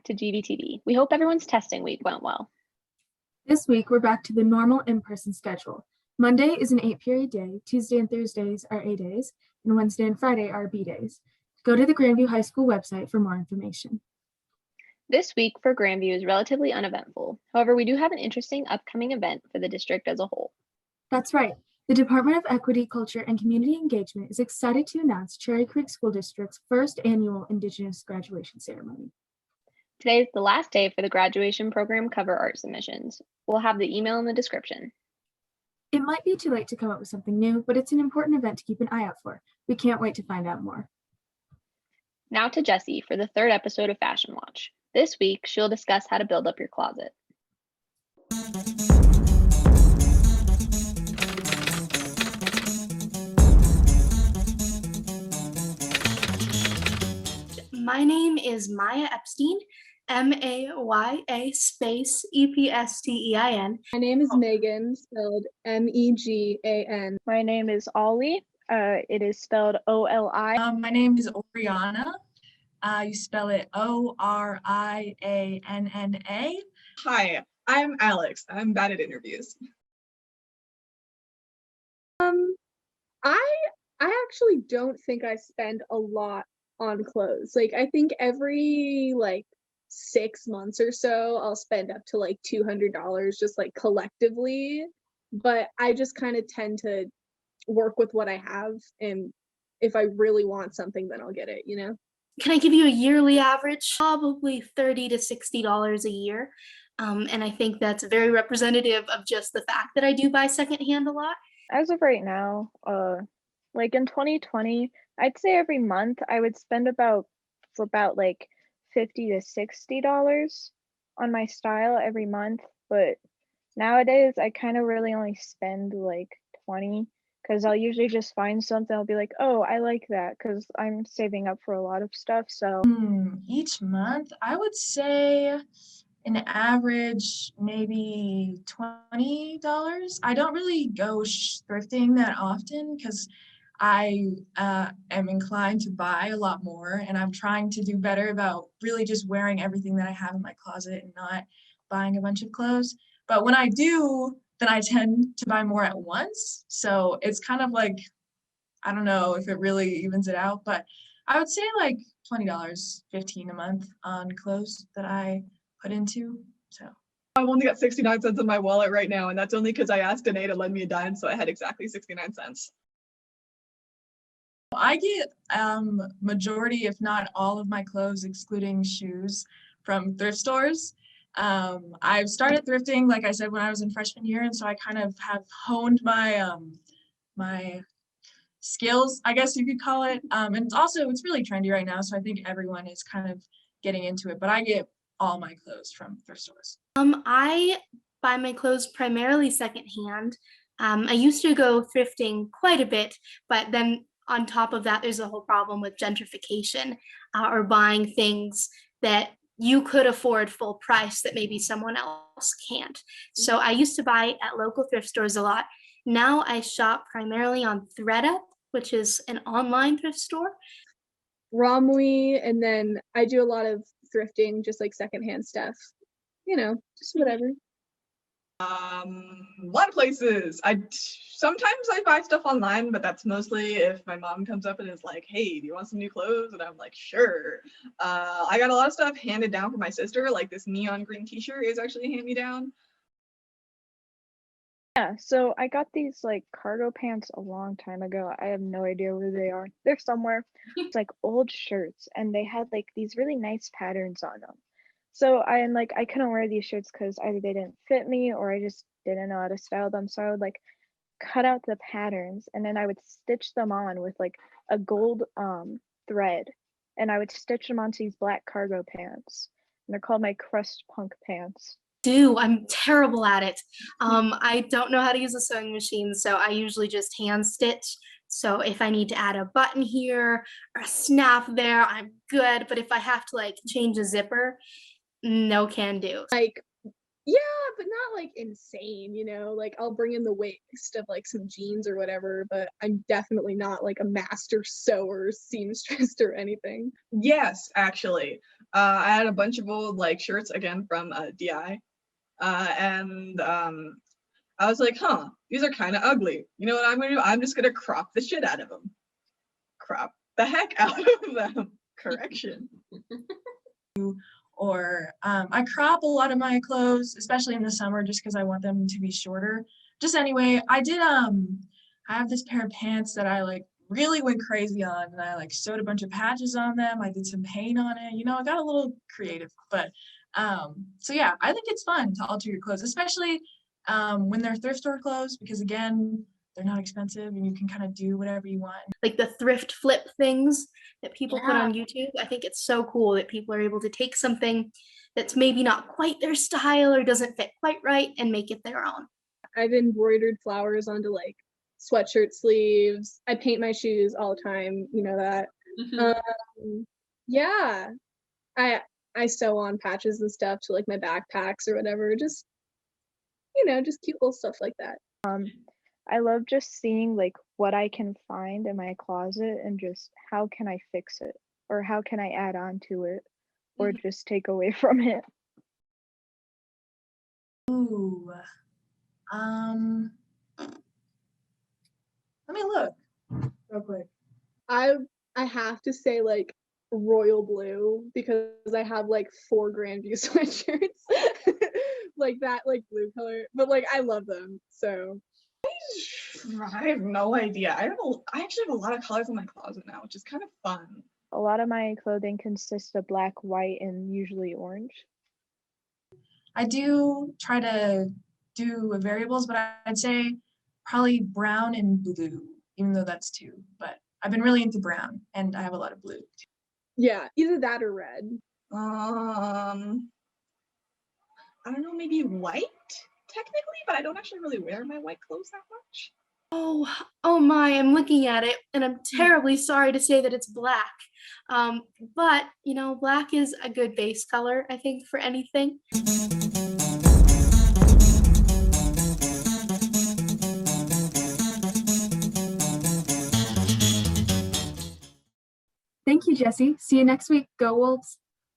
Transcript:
back to GBTV. We hope everyone's testing week went well. This week, we're back to the normal in-person schedule. Monday is an 8-period day, Tuesday and Thursdays are A days, and Wednesday and Friday are B days. Go to the Grandview High School website for more information. This week for Grandview is relatively uneventful. However, we do have an interesting upcoming event for the district as a whole. That's right. The Department of Equity, Culture, and Community Engagement is excited to announce Cherry Creek School District's first annual Indigenous graduation ceremony. Today is the last day for the graduation program cover art submissions. We'll have the email in the description. It might be too late to come up with something new, but it's an important event to keep an eye out for. We can't wait to find out more. Now to Jessie for the third episode of Fashion Watch. This week, she'll discuss how to build up your closet. My name is Maya Epstein, Maya space Epstein. My name is Megan, spelled Megan. My name is Ollie. It is spelled Oli. My name is Oriana. You spell it Orianna. Hi, I'm Alex. I'm bad at interviews. I actually don't think I spend a lot on clothes. Like, I think every 6 months or so I'll spend up to $200 just collectively, but I just kind of tend to work with what I have, and if I really want something, then I'll get it, you know. Can I give you a yearly average? Probably $30 to $60 a year. And I think that's very representative of just the fact that I do buy secondhand a lot. As of right now, in 2020, I'd say every month I would spend about $50 to $60 on my style every month. But nowadays I kind of really only spend 20, because I'll usually just find something. I'll be like, oh, I like that, because I'm saving up for a lot of stuff. So Each month, I would say an average maybe $20. I don't really go thrifting that often because I am inclined to buy a lot more, and I'm trying to do better about really just wearing everything that I have in my closet and not buying a bunch of clothes. But when I do, then I tend to buy more at once. So it's kind of I don't know if it really evens it out, but I would say $20, $15 a month on clothes that I put into. So I've only got 69 cents in my wallet right now, and that's only because I asked Danae to lend me a dime, so I had exactly 69 cents. I get majority, if not all of my clothes, excluding shoes, from thrift stores. I've started thrifting, like I said, when I was in freshman year, and so I kind of have honed my my skills, I guess you could call it. And it's really trendy right now, so I think everyone is kind of getting into it. But I get all my clothes from thrift stores. I buy my clothes primarily secondhand. I used to go thrifting quite a bit, but then on top of that, there's a whole problem with gentrification, or buying things that you could afford full price that maybe someone else can't. So I used to buy at local thrift stores a lot. Now I shop primarily on ThredUp, which is an online thrift store. Romwe, and then I do a lot of thrifting, just secondhand stuff. Just whatever. A lot of places. Sometimes I buy stuff online, but that's mostly if my mom comes up and is like, hey, do you want some new clothes? And I'm like, sure. I got a lot of stuff handed down from my sister, this neon green t-shirt is actually a hand-me-down. yeah, so I got these cargo pants a long time ago. I have no idea where they are. They're somewhere. It's old shirts, and they had these really nice patterns on them. So I'm I couldn't wear these shirts because either they didn't fit me or I just didn't know how to style them. So I would cut out the patterns, and then I would stitch them on with a gold thread, and I would stitch them onto these black cargo pants. And they're called my crust punk pants. I'm terrible at it. I don't know how to use a sewing machine, so I usually just hand stitch. So if I need to add a button here or a snap there, I'm good. But if I have to change a zipper, no can do. Yeah, but not insane, I'll bring in the waist of some jeans or whatever, but I'm definitely not a master sewer, seamstress or anything. Yes, actually. I had a bunch of old like shirts again from DI, and I was like, huh, these are kind of ugly. You know what I'm gonna do? I'm just gonna crop the shit out of them. Crop the heck out of them. Correction. Or I crop a lot of my clothes, especially in the summer, just because I want them to be shorter. Just anyway, I have this pair of pants that I like really went crazy on, and I like sewed a bunch of patches on them. I did some paint on it. I got a little creative, but so yeah, I think it's fun to alter your clothes, especially when they're thrift store clothes, because again, they're not expensive and you can kind of do whatever you want. Like the thrift flip things that people put on YouTube. I think it's so cool that people are able to take something that's maybe not quite their style or doesn't fit quite right and make it their own. I've embroidered flowers onto like sweatshirt sleeves. I paint my shoes all the time, you know that. Yeah. I sew on patches and stuff to like my backpacks or whatever. Just just cute little stuff like that. I love just seeing like what I can find in my closet and just how can I fix it or how can I add on to it or just take away from it. Ooh. Let me look real quick. I have to say like royal blue because I have like 4 Grandview sweatshirts like that, like blue color. But like I love them. So I have no idea. I actually have a lot of colors in my closet now, which is kind of fun. A lot of my clothing consists of black, white, and usually orange. I do try to do variables, but I'd say probably brown and blue, even though that's 2. But I've been really into brown, and I have a lot of blue. yeah, either that or red. I don't know, maybe white technically, but I don't actually really wear my white clothes that much. Oh my, I'm looking at it and I'm terribly sorry to say that it's black. But black is a good base color, I think, for anything. Thank you, Jesse. See you next week. Go Wolves.